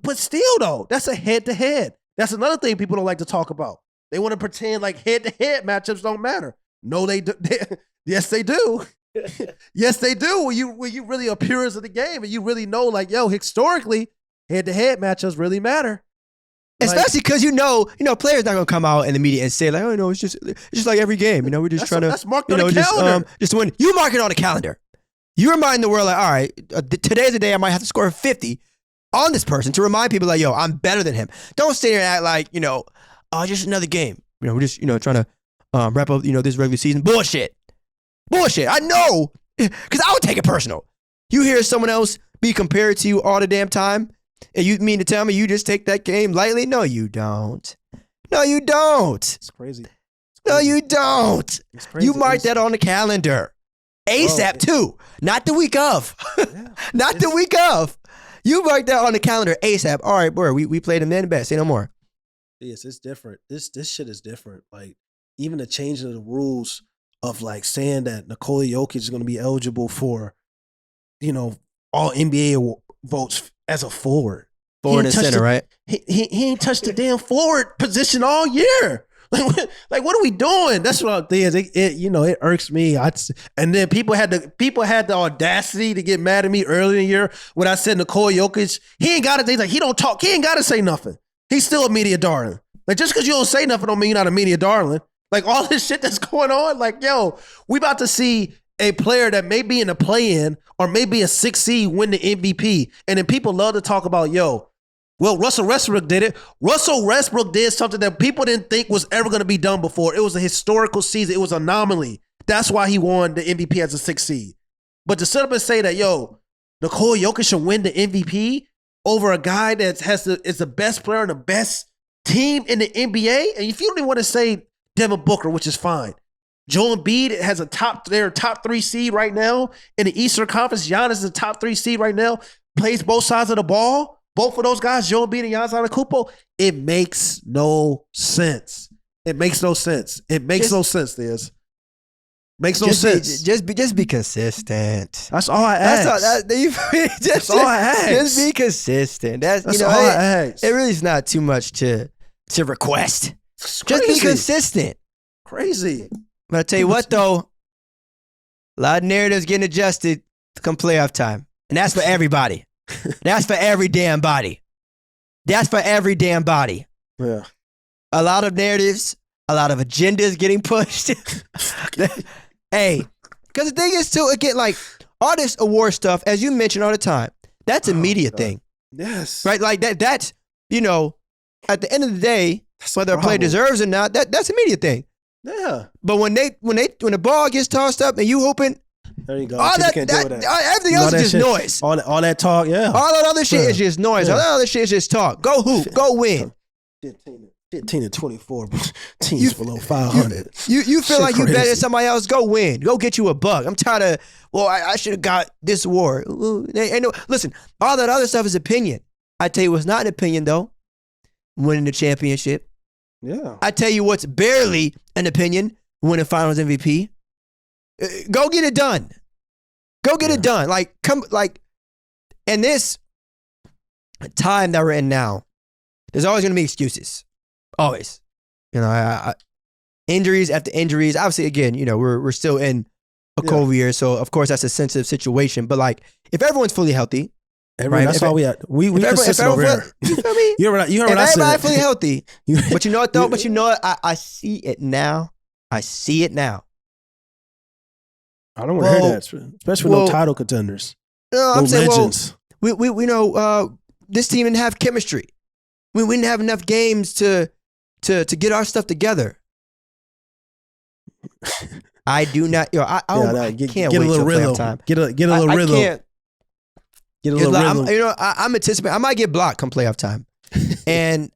But still, though, that's a head-to-head. That's another thing people don't like to talk about. They want to pretend like head-to-head matchups don't matter. No, they do. Yes, they do. Yes, they do. When you really are purists of the game and you really know, like, historically, head-to-head matchups really matter. Especially because players not gonna come out in the media and say like, oh no, it's just like every game. We're just trying to. That's marked on the calendar. Just win. You mark it on the calendar. You remind the world like, all right, today's the day I might have to score 50 on this person to remind people like, yo, I'm better than him. Don't sit here and act like just another game. We're just trying to wrap up this regular season. Bullshit. I know, because I would take it personal. You hear someone else be compared to you all the damn time, and you mean to tell me you just take that game lightly? No, you don't. It's crazy. No, you don't. You mark that on the calendar. ASAP too. Not the week of. Not the week of. You mark that on the calendar ASAP. All right, bro, we played them then best. Say no more. Yes, it's different. This shit is different. Like, even the change of the rules of like saying that Nikola Jokic is going to be eligible for, all NBA votes as a forward. Forward and center, right? He ain't touched the damn forward position all year. Like what are we doing? That's what I'm thinking. It irks me. And then people had the audacity to get mad at me earlier in the year when I said Nikola Jokic, he ain't got to. Like, he don't talk. He ain't got to say nothing. He's still a media darling. Like, just because you don't say nothing don't mean you're not a media darling. Like, all this shit that's going on, like, yo, we about to see a player that may be in a play-in or maybe a 6 seed win the MVP. And then people love to talk about, well, Russell Westbrook did it. Russell Westbrook did something that people didn't think was ever going to be done before. It was a historical season. It was an anomaly. That's why he won the MVP as a 6 seed. But to sit up and say that, Nikola Jokic should win the MVP over a guy that is the best player and the best team in the NBA, and if you don't even want to say Devin Booker, which is fine. Joel Embiid has top 3 seed right now in the Eastern Conference. Giannis is a top 3 seed right now. Plays both sides of the ball. Both of those guys, Joel Embiid and Giannis Antetokounmpo. It makes no sense. It makes no sense. Theus. Makes no sense. Just be consistent. That's all I ask. That's all I ask. Just be consistent. That's all I ask. It really is not too much to request. Just be consistent. Crazy. But I tell you what, though, a lot of narratives getting adjusted come playoff time. And that's for everybody. That's for every damn body. That's for every damn body. Yeah. A lot of narratives, a lot of agendas getting pushed. Hey, because the thing is, too, again, like, all this award stuff, as you mentioned all the time, that's a media thing. Yes. Right? Like, that's, you know, at the end of the day, whether a player deserves or not, that's a media thing. Yeah. But when the ball gets tossed up and you hoping, there you go. all everything else is just shit, noise. All that talk, yeah. All that other shit is just noise. All that other shit is just talk. Go hoop. Go win. 15 and 24 teams below 500. You feel like you better than somebody else? Go win. Go get you a buck. I'm tired of, well, I should have got this award. Listen, all that other stuff is opinion. I tell you what's not an opinion, though. Winning the championship. Yeah. I tell you what's barely an opinion. Winning Finals MVP. Go get it done. Go get it done. In this time that we're in now, there's always going to be excuses. Always. You know, injuries after injuries. Obviously, again, you know, we're still in a COVID year, so of course that's a sensitive situation. But like, if everyone's fully healthy, right? That's all we had. We consistent over here. You feel me? You heard what I said. Everybody fully healthy. But you know what, though? But you know what? I see it now. I see it now. I don't want to hear that, especially with no title contenders. No, I'm saying, legends. We know this team didn't have chemistry. We didn't have enough games to get our stuff together. I do not. I can't wait till playoff time. Get a little rhythm. I can't. Get a little rhythm. I'm anticipating. I might get blocked come playoff time, and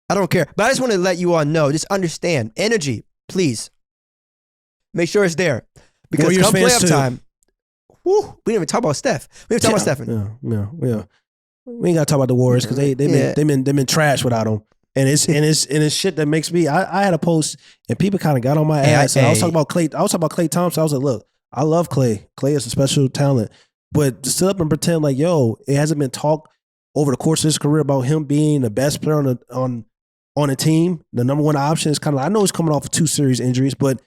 I don't care. But I just want to let you all know. Just understand energy, please. Make sure it's there. Because come playoff time, we didn't even talk about Steph. We didn't talk about Stephen. Yeah. We ain't got to talk about the Warriors because they've been trash without them. And it's shit that makes me. I had a post and people kind of got on my ass. I was talking about Klay. I was talking about Klay Thompson. I was like, look, I love Klay. Klay is a special talent, but to sit up and pretend like, yo, it hasn't been talked over the course of his career about him being the best player on a team. The number one option is kind of. I know he's coming off of 2 serious injuries, but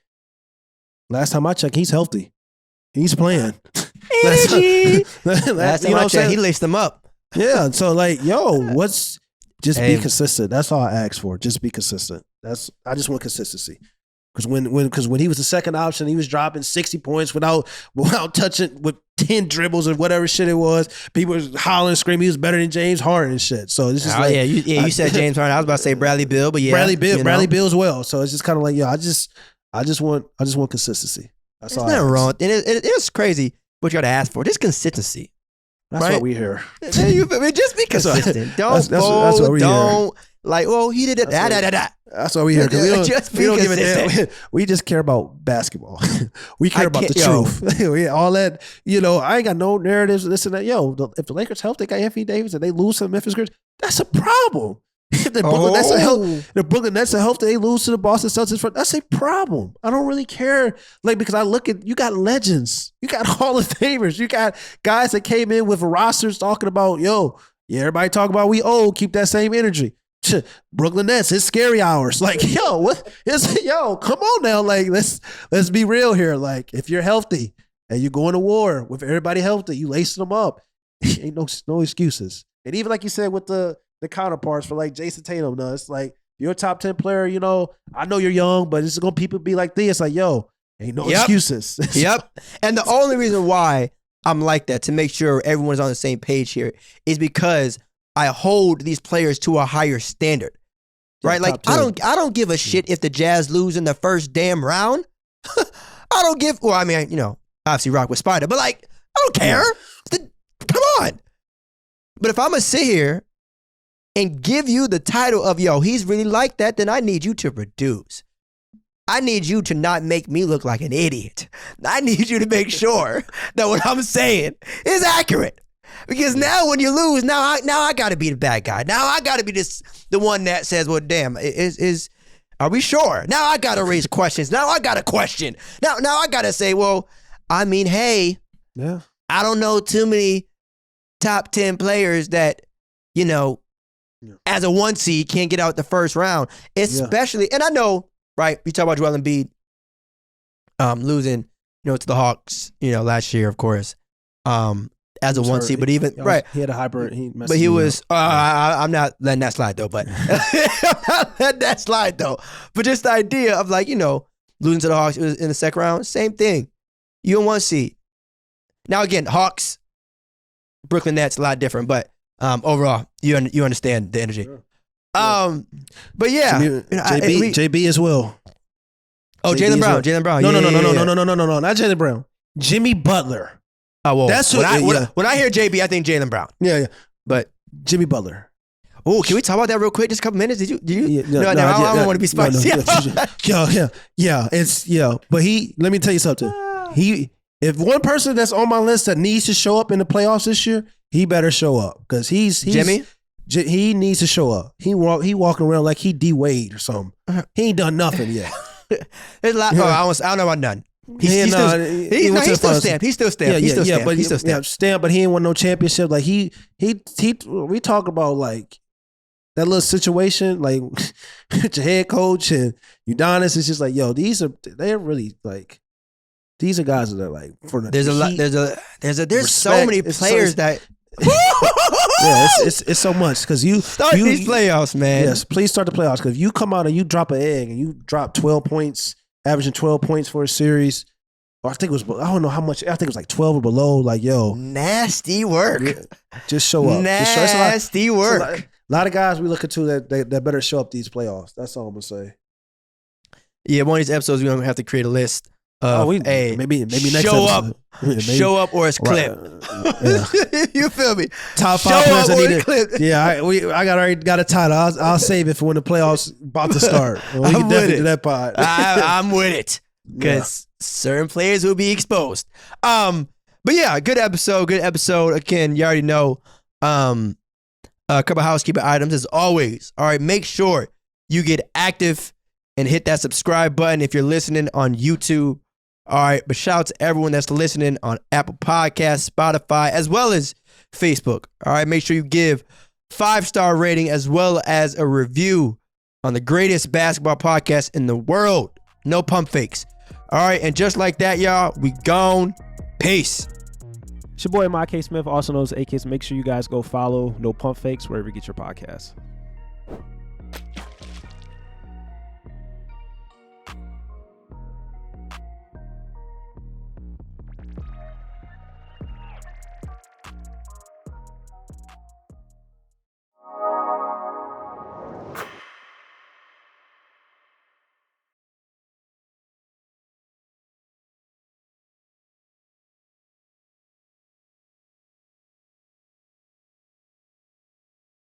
last time I checked, he's healthy. He's playing. Energy. Last time I checked, he laced them up. Yeah. So like, yo, be consistent. That's all I ask for. Just be consistent. I just want consistency. Because when he was the second option, he was dropping 60 points without touching with 10 dribbles or whatever shit it was. People was hollering, screaming. He was better than James Harden and shit. So it's just you said James Harden. I was about to say Bradley Beal, but yeah, Bradley Beal as well. So it's just kind of like, yo, I just want consistency. That's all. There's nothing wrong. And it's crazy what you got to ask for. Just consistency. That's what we hear. Just be consistent. Don't fold. Don't like. Well, he did it. That's what we hear. We don't give a damn. We just care about basketball. We care about the truth. All that. You know, I ain't got no narratives. This and that. Yo, if the Lakers help, they got Anthony Davis, and they lose to Memphis Grizzlies. That's a problem. If the Brooklyn Nets are healthy, they lose to the Boston Celtics. That's a problem. I don't really care. Like, because I look at, you got legends. You got Hall of Famers. You got guys that came in with rosters talking about, everybody talk about we old, keep that same energy. Brooklyn Nets, it's scary hours. Like, come on now. Like, let's be real here. Like, if you're healthy and you're going to war with everybody healthy, you lacing them up. Ain't no excuses. And even like you said with the counterparts for like Jayson Tatum, it's like you're a top 10 player, I know you're young, but it's gonna people be like this, like, ain't no excuses. Yep. And the only reason why I'm like that, to make sure everyone's on the same page here, is because I hold these players to a higher standard. Right? Like, I don't give a shit if the Jazz lose in the first damn round. Obviously rock with Spider, but like, I don't care. Come on. But if I'm gonna sit here and give you the title of, he's really like that, then I need you to produce. I need you to not make me look like an idiot. I need you to make sure that what I'm saying is accurate. Because now when you lose, now I got to be the bad guy. Now I got to be the one that says, well, damn, are we sure? Now I got to raise questions. Now I got to question. Now I got to say, well, I mean, hey, I don't know too many top 10 players that, as a 1 seed can't get out the first round, especially, and I know, right, you talk about Joel Embiid, losing, to the Hawks, last year, of course, as a 1 seed, but even right, he had a hyper. But he was. I'm not letting that slide though. But I'm not letting that slide though. But just the idea of losing to the Hawks in the second round, same thing. You in 1 seed. Now again, Hawks, Brooklyn Nets, a lot different, but overall, you understand the energy. Sure. But yeah, JB as well. Oh, Jaylen Brown. Jaylen Brown. No, not Jaylen Brown. Jimmy Butler. Oh, well, that's when I hear JB, I think Jaylen Brown. Yeah. But Jimmy Butler. Oh, can we talk about that real quick? Just a couple minutes. Did you? Yeah, no, I don't want to be spicy. But let me tell you something. If one person that's on my list that needs to show up in the playoffs this year, he better show up because he's Jimmy. He needs to show up. He walking around like he D Wade or something. He ain't done nothing yet. There's a lot. I don't know about none. He's still stamped. He's still stamped. He's still stamped. But he ain't won no championship. Like he we talk about like that little situation, like your head coach and Udonis is just like, yo, they're really like, these are guys that are like for the there's so many players that it's so much because you start these playoffs, man. Yes, please start the playoffs because if you come out and you drop an egg and you drop 12 points, averaging 12 points for a series. Or I think it was, I don't know how much, I think it was like 12 or below. Like, yo. Nasty work. Just show up. Nasty work. A lot of guys we look into that better show up these playoffs. That's all I'm going to say. Yeah, one of these episodes, we're going to have to create a list of, maybe next show episode. Up. Show up or it's clip. You feel me? Top 5 players that need it. Clip. Yeah, I already got a title. I'll save it for when the playoffs about to start. We can definitely do that part. I'm with it. Because certain players will be exposed. But yeah, good episode. Again, you already know. A couple housekeeping items as always. All right, make sure you get active and hit that subscribe button if you're listening on YouTube. All right, but shout out to everyone that's listening on Apple Podcasts, Spotify, as well as Facebook. All right, make sure you give 5-star rating as well as a review on the greatest basketball podcast in the world. No pump fakes. All right, and just like that, y'all, we gone. Peace. It's your boy, Ahmad K. Smith, also known as AK. Make sure you guys go follow No Pump Fakes wherever you get your podcasts.